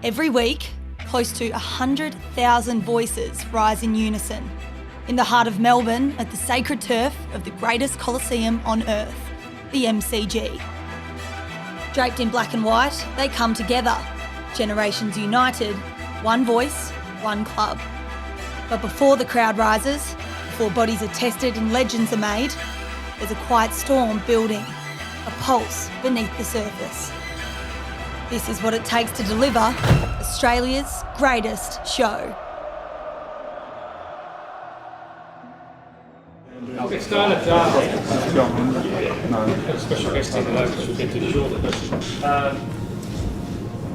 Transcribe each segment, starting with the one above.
Every week, close to 100,000 voices rise in unison. In the heart of Melbourne, at the sacred turf of the greatest coliseum on earth, the MCG. Draped in black and white, they come together. Generations united, one voice, one club. But before the crowd rises, before bodies are tested and legends are made, there's a quiet storm building, a pulse beneath the surface. This is what it takes to deliver Australia's greatest show. I'll get started. Special guest in today, which we'll get to shortly. I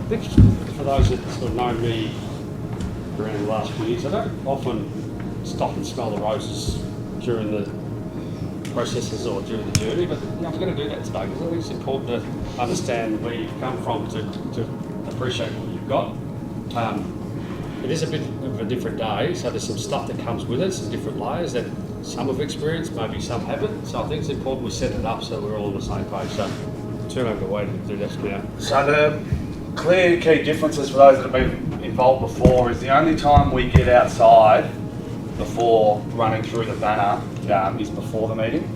think for those that sort of know me around the last few years, I don't often stop and smell the roses during the processes or during the journey, but I'm going to do that today because I think it's important to understand where you've come from to appreciate what you've got. It is a bit of a different day, so there's some stuff that comes with it, some different layers that some have experienced, maybe some haven't. So I think it's important we set it up so we're all on the same page. So turn over the way to do that now. So the clear key differences for those that have been involved before is the only time we get outside before running through the banner is before the meeting.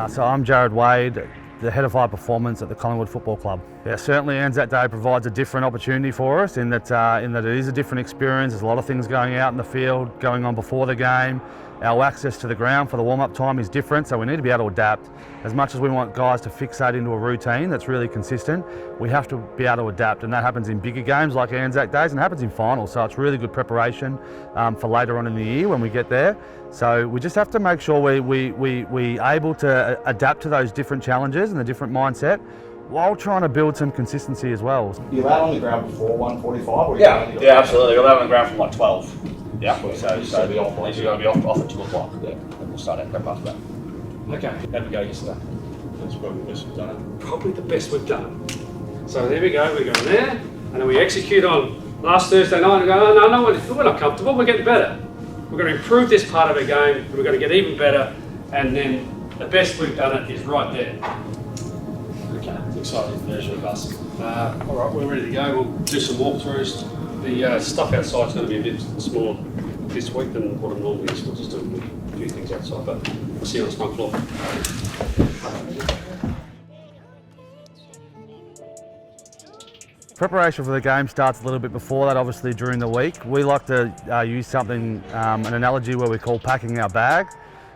So I'm Jared Wade, the head of high performance at the Collingwood Football Club. Yeah, certainly Anzac Day provides a different opportunity for us in that it is a different experience. There's a lot of things going out in the field, going on before the game. Our access to the ground for the warm-up time is different, so we need to be able to adapt. As much as we want guys to fixate into a routine that's really consistent, we have to be able to adapt, and that happens in bigger games like Anzac Days and happens in finals, so it's really good preparation for later on in the year when we get there. So we just have to make sure we able to adapt to those different challenges and the different mindset while trying to build some consistency as well. You allowed on the ground before 1:45? Or Yeah, absolutely. We're allowed on the ground from like 12. Yeah, so be off by you're going to be off at 2 o'clock. Yeah, and we'll start our prep after that. Okay, how'd we go yesterday? That's probably the best we've done it. Probably the best we've done. So there we go, we go there, and then we execute on last Thursday night and go, oh, no, we're not comfortable, we're getting better. We're going to improve this part of our game, and we're going to get even better, and then the best we've done it is right there. Okay, exciting version of us. All right, we're ready to go. We'll do some walkthroughs. The stuff outside is going to be a bit smaller this week than what it normally is. We'll just do a few things outside, but we'll see you on the front floor. Preparation for the game starts a little bit before that, obviously during the week. We like to use something, an analogy where we call packing our bag.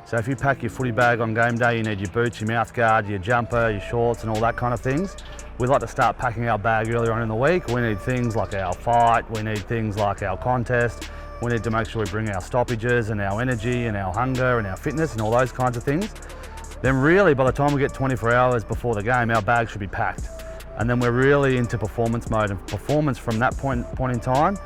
So if you pack your footy bag on game day, you need your boots, your mouth guard, your jumper, your shorts and all that kind of things. We like to start packing our bag earlier on in the week. We need things like our fight, we need things like our contest, we need to make sure we bring our stoppages and our energy and our hunger and our fitness and all those kinds of things. Then really by the time we get 24 hours before the game, our bag should be packed. And then we're really into performance mode, and performance from that point in time,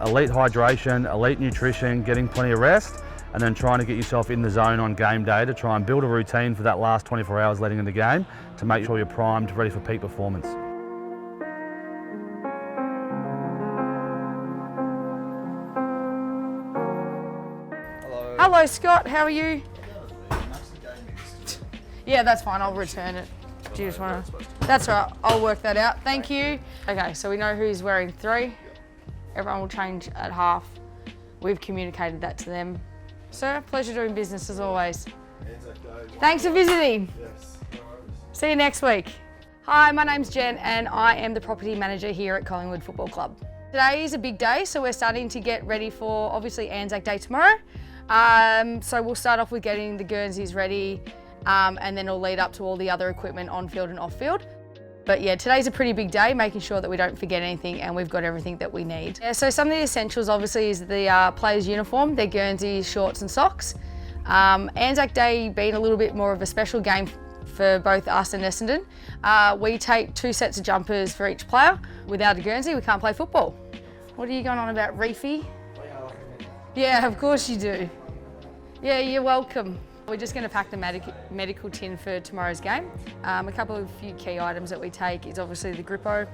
elite hydration, elite nutrition, getting plenty of rest, and then trying to get yourself in the zone on game day to try and build a routine for that last 24 hours leading into the game to make sure you're primed, ready for peak performance. Hello Scott, how are you? Yeah, that's fine, I'll return it. Do you just want to? That's right, I'll work that out. Thank you. Okay, so we know who's wearing 3. Everyone will change at half. We've communicated that to them. Sir, pleasure doing business as always. Thanks for visiting. See you next week. Hi, my name's Jen and I am the property manager here at Collingwood Football Club. Today is a big day, so we're starting to get ready for obviously Anzac Day tomorrow. So we'll start off with getting the Guernseys ready and then it'll lead up to all the other equipment on field and off field. But yeah, today's a pretty big day, making sure that we don't forget anything and we've got everything that we need. Yeah, so some of the essentials obviously is the players' uniform, their Guernsey shorts and socks. Anzac Day being a little bit more of a special game for both us and Essendon. We take 2 sets of jumpers for each player. Without a Guernsey, we can't play football. What are you going on about, Reefy? Yeah, of course you do. Yeah, you're welcome. We're just going to pack the medical tin for tomorrow's game. A couple of few key items that we take is obviously the Grippo,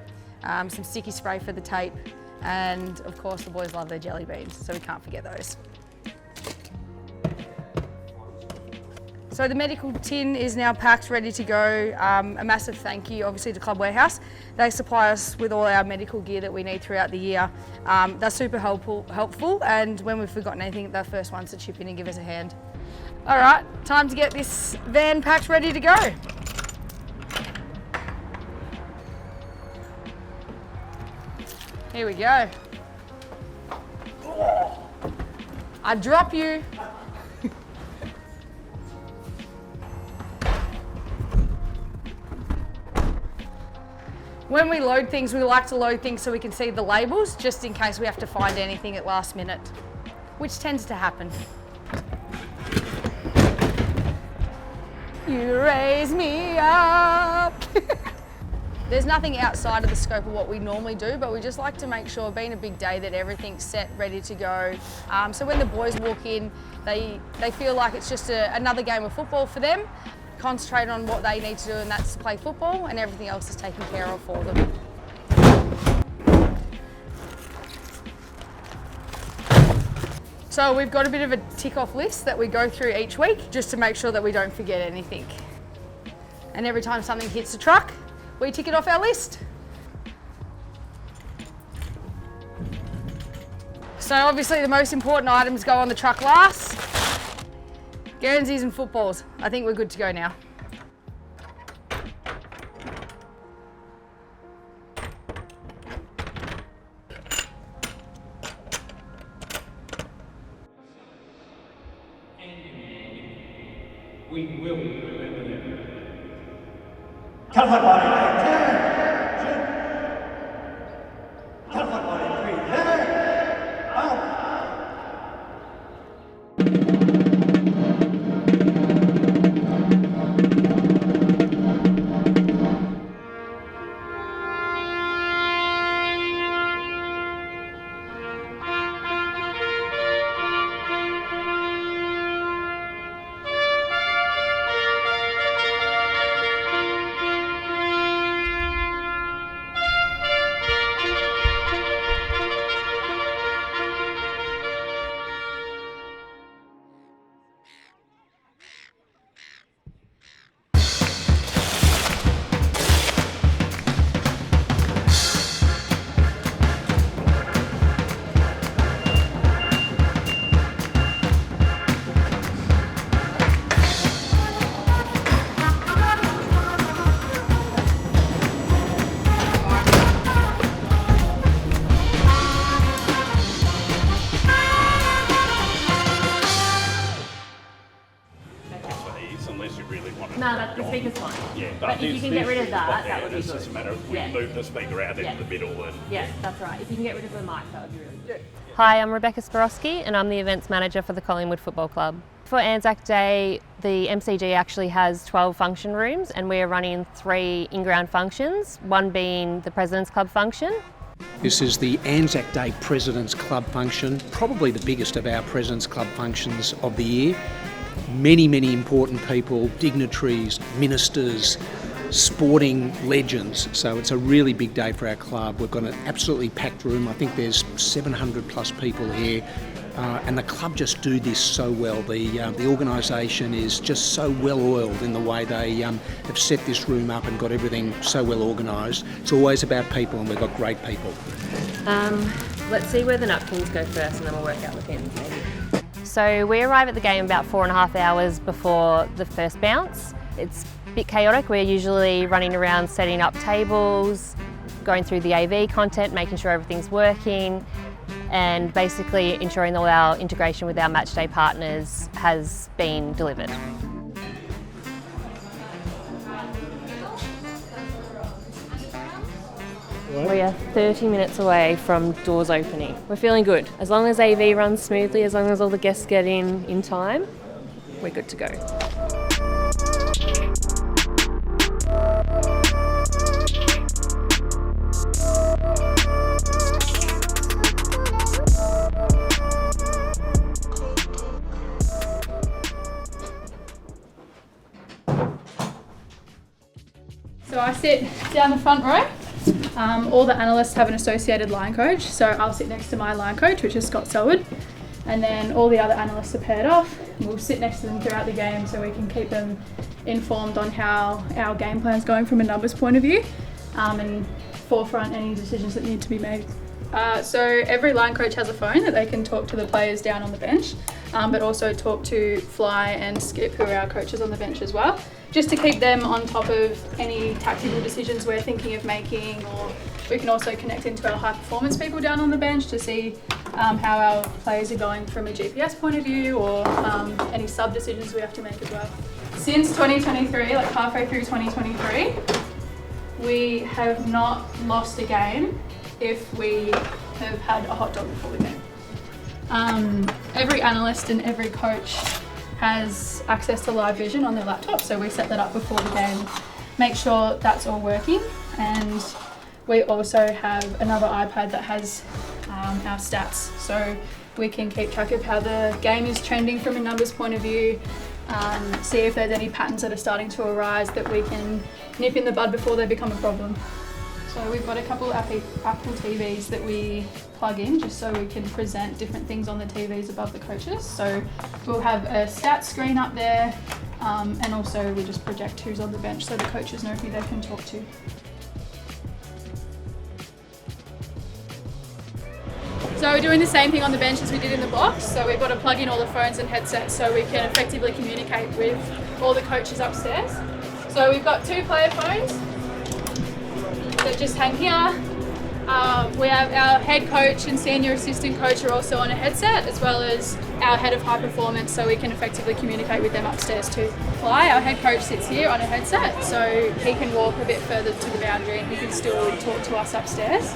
some sticky spray for the tape, and of course the boys love their jelly beans, so we can't forget those. So So the medical tin is now packed, ready to go. A massive thank you, obviously, to Club Warehouse. They supply us with all our medical gear that we need throughout the year. They're super helpful, and when we've forgotten anything, they're the first ones to chip in and give us a hand. All right, time to get this van packed, ready to go. Here we go. I drop you. When we load things, we like to load things so we can see the labels, just in case we have to find anything at last minute, which tends to happen. You raise me up. There's nothing outside of the scope of what we normally do, but we just like to make sure, being a big day, that everything's set, ready to go. So when the boys walk in, they feel like it's just another game of football for them. Concentrate on what they need to do, and that's play football, and everything else is taken care of for them. So we've got a bit of a tick-off list that we go through each week, just to make sure that we don't forget anything. And every time something hits the truck, we tick it off our list. So obviously the most important items go on the truck last. Guernseys and footballs. I think we're good to go now. We will remember them. Telephone body, turn! Telephone body, 3, out! Unless you really want to. No, that's the speaker's fine. Yeah, but if you can get rid of that, that would be it's good. just a matter of we Yeah. move the speaker out Yeah. into the middle and. Yeah, that's right. If you can get rid of the mic, that would be really good. Hi, I'm Rebecca Sporosky and I'm the events manager for the Collingwood Football Club. For Anzac Day, the MCG actually has 12 function rooms and we're running 3 in-ground functions, one being the President's Club function. This is the Anzac Day President's Club function, probably the biggest of our President's Club functions of the year. Many, many important people, dignitaries, ministers, sporting legends. So it's a really big day for our club. We've got an absolutely packed room. I think there's 700 plus people here. And the club just do this so well. The organisation is just so well oiled in the way they have set this room up and got everything so well organised. It's always about people and we've got great people. Let's see where the napkins go first and then we'll work out the pins maybe. So we arrive at the game about 4.5 hours before the first bounce. It's a bit chaotic. We're usually running around setting up tables, going through the AV content, making sure everything's working, and basically ensuring all our integration with our matchday partners has been delivered. We are 30 minutes away from doors opening. We're feeling good. As long as AV runs smoothly, as long as all the guests get in time, we're good to go. So I sit down the front row. All the analysts have an associated line coach, so I'll sit next to my line coach, which is Scott Selwood. and then all the other analysts are paired off. We'll sit next to them throughout the game so we can keep them informed on how our game plan's going from a numbers point of view, and forefront any decisions that need to be made. So every line coach has a phone that they can talk to the players down on the bench, but also talk to Fly and Skip, who are our coaches on the bench as well, just to keep them on top of any tactical decisions we're thinking of making. Or we can also connect into our high performance people down on the bench to see how our players are going from a GPS point of view, or any sub decisions we have to make as well. Since 2023, like halfway through 2023, we have not lost a game if we have had a hot dog before the game. Every analyst and every coach has access to live vision on their laptop, so we set that up before the game, make sure that's all working, and we also have another iPad that has our stats, so we can keep track of how the game is trending from a numbers point of view, see if there's any patterns that are starting to arise that we can nip in the bud before they become a problem. So we've got a couple Apple TVs that we plug in just so we can present different things on the TVs above the coaches. So we'll have a stats screen up there, and also we just project who's on the bench so the coaches know who they can talk to. So we're doing the same thing on the bench as we did in the box. So we've got to plug in all the phones and headsets so we can effectively communicate with all the coaches upstairs. So we've got 2 player phones that just hang here. We have our head coach and senior assistant coach are also on a headset, as well as our head of high performance, so we can effectively communicate with them upstairs too. Fly, our head coach, sits here on a headset, so he can walk a bit further to the boundary and he can still talk to us upstairs.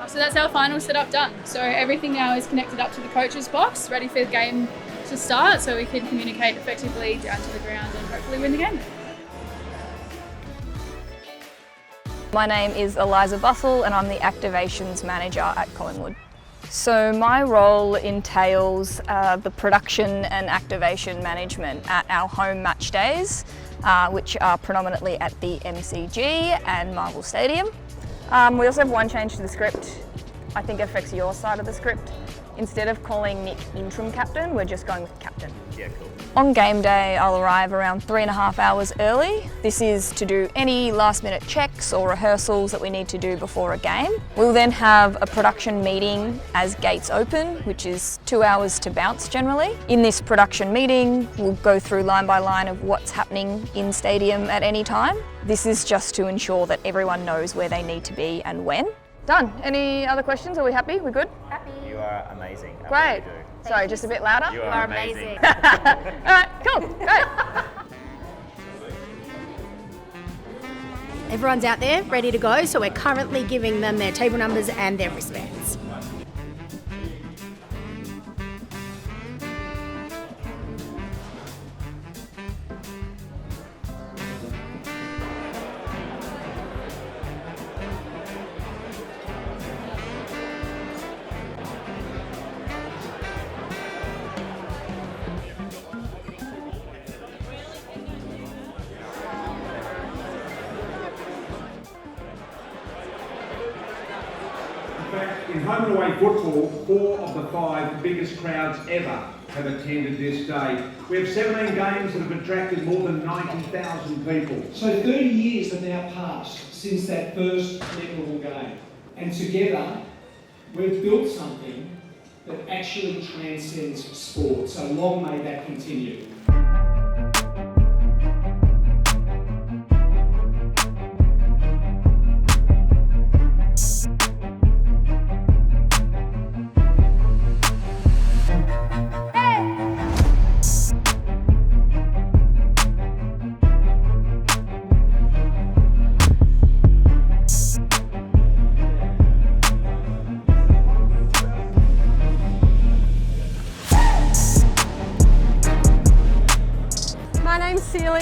So that's our final setup done. So everything now is connected up to the coach's box, ready for the game to start, so we can communicate effectively down to the ground and hopefully win the game. My name is Eliza Bussell and I'm the Activations Manager at Collingwood. So my role entails the production and activation management at our home match days, which are predominantly at the MCG and Marvel Stadium. We also have one change to the script. I think it affects your side of the script. Instead of calling Nick interim captain, we're just going with captain. Yeah, cool. On game day, I'll arrive around 3.5 hours early. This is to do any last minute checks or rehearsals that we need to do before a game. We'll then have a production meeting as gates open, which is 2 hours to bounce generally. In this production meeting, we'll go through line by line of what's happening in stadium at any time. This is just to ensure that everyone knows where they need to be and when. Done. Any other questions? Are we happy? We good? Happy. You are amazing. Great. Sorry, just a bit louder? You are amazing. All right, cool, great. Everyone's out there ready to go, so we're currently giving them their table numbers and their wristbands. In home and away football, 4 of the 5 biggest crowds ever have attended this day. We have 17 games that have attracted more than 90,000 people. So 30 years have now passed since that first memorable game. And together, we've built something that actually transcends sport. So long may that continue.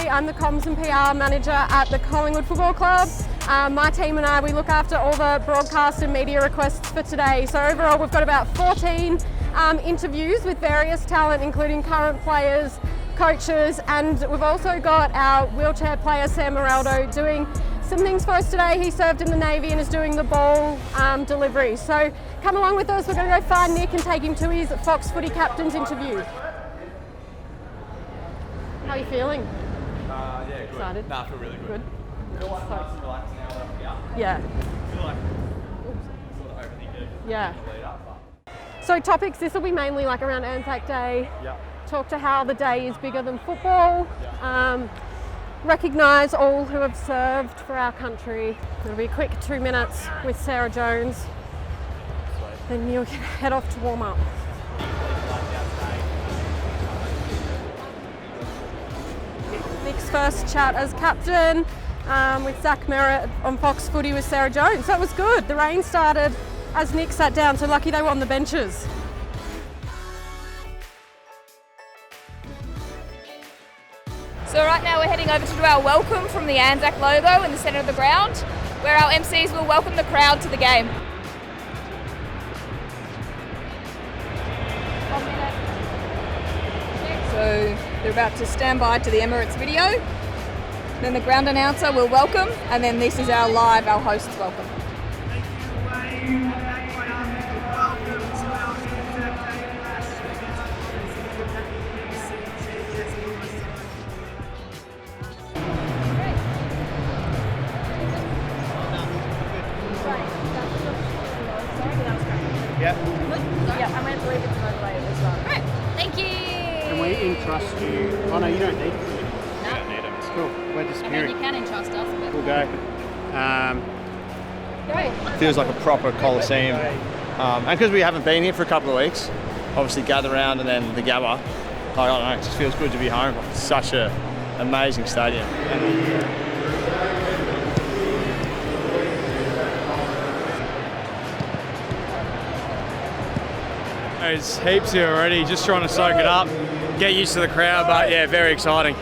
I'm the Comms and PR Manager at the Collingwood Football Club. My team and I, we look after all the broadcast and media requests for today. So overall we've got about 14 interviews with various talent, including current players, coaches, and we've also got our wheelchair player Sam Moraldo doing some things for us today. He served in the Navy and is doing the ball delivery. So come along with us, we're going to go find Nick and take him to his Fox Footy Captain's interview. How are you feeling? Yeah, good. Excited? Nah, I feel really good. Good. I feel like nice and relaxed now. Yeah. I feel like sort of overthinking it. Yeah. The lead up, So topics, this will be mainly like around Anzac Day. Yeah. Talk to how the day is bigger than football. Recognise all who have served for our country. It'll be a quick 2 minutes with Sarah Jones. Then you can head off to warm up. Nick's first chat as captain with Zach Merritt on Fox Footy with Sarah Jones. That was good. The rain started as Nick sat down, so lucky they were on the benches. So right now we're heading over to do our welcome from the Anzac logo in the centre of the ground, where our MCs will welcome the crowd to the game. So they're about to stand by to the Emirates video. Then the ground announcer will welcome, and then this is our host's welcome. Yeah, I'm going to leave it to my later as well. Great, thank you. Can we entrust you? Oh no, you don't need them. No. You don't need them. It's cool. We're just I mean, you can entrust us, but... We'll go. Great. Feels like a proper Coliseum. And because we haven't been here for a couple of weeks, obviously gather round and then the Gabba, I don't know, it just feels good to be home. It's such an amazing stadium. There's heaps here already, just trying to soak it up, get used to the crowd, but yeah, very exciting.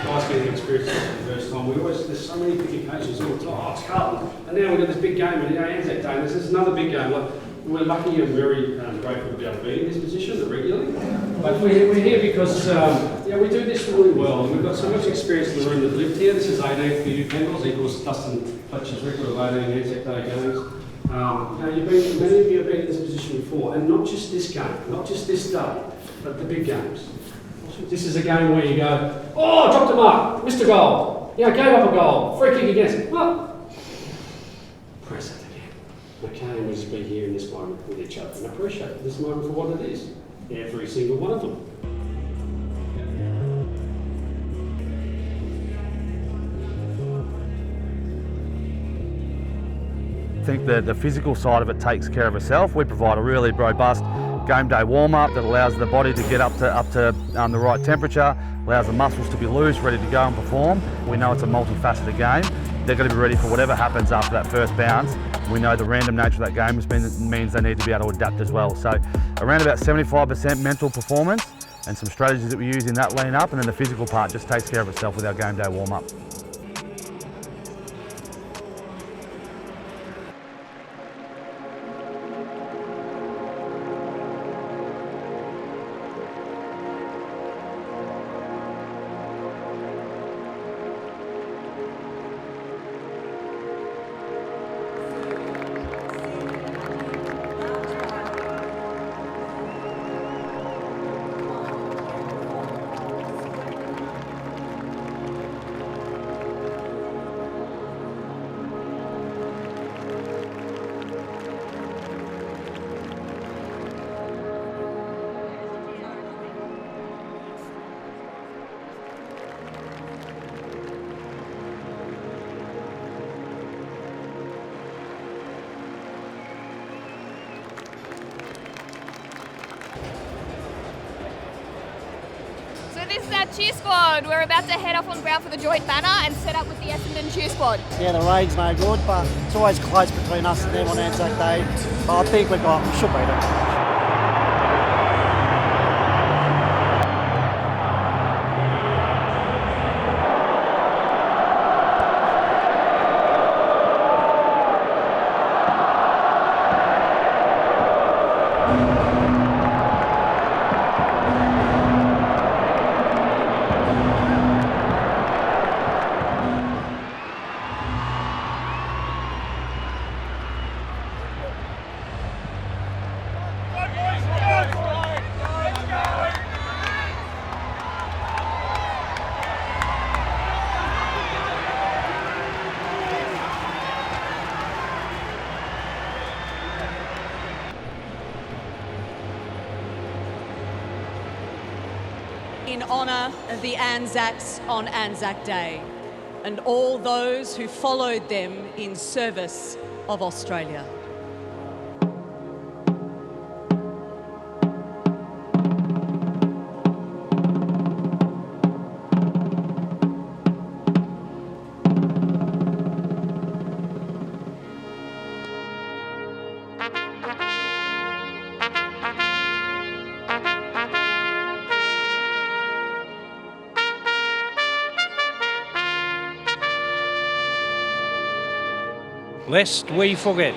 Guys getting experience for the first time. There's so many big occasions all the time. Oh, it's Carlton. And now we've got this big game, and Anzac Day, and this is another big game. Like, we're lucky and very grateful to be able to be in this position regularly. But we're here because we do this really well. And we've got so much experience in the room that lived here. This is 18 for you Bengals, equals Dustin Fletcher's record of 18 Anzac Day games. Many of you have been in this position before, and not just this game, not just this day, but the big games. This is a game where you go, oh, dropped a mark, missed a goal, gave up a goal, free kick against. Well, press it again. Okay, and we just be here in this moment with each other and appreciate this moment for what it is. Every single one of them. I think that the physical side of it takes care of itself. We provide a really robust game day warm-up that allows the body to get up to the right temperature, allows the muscles to be loose, ready to go and perform. We know it's a multifaceted game. They're going to be ready for whatever happens after that first bounce. We know the random nature of that game means they need to be able to adapt as well. So around about 75% mental performance and some strategies that we use in that lean up, and then the physical part just takes care of itself with our game day warm-up. This is our cheer squad. We're about to head off on ground for the joint banner and set up with the Essendon cheer squad. Yeah, the rain's no good, but it's always close between us and them on Anzac Day. But I think we should beat them. honour of the Anzacs on Anzac Day and all those who followed them in service of Australia. Lest we forget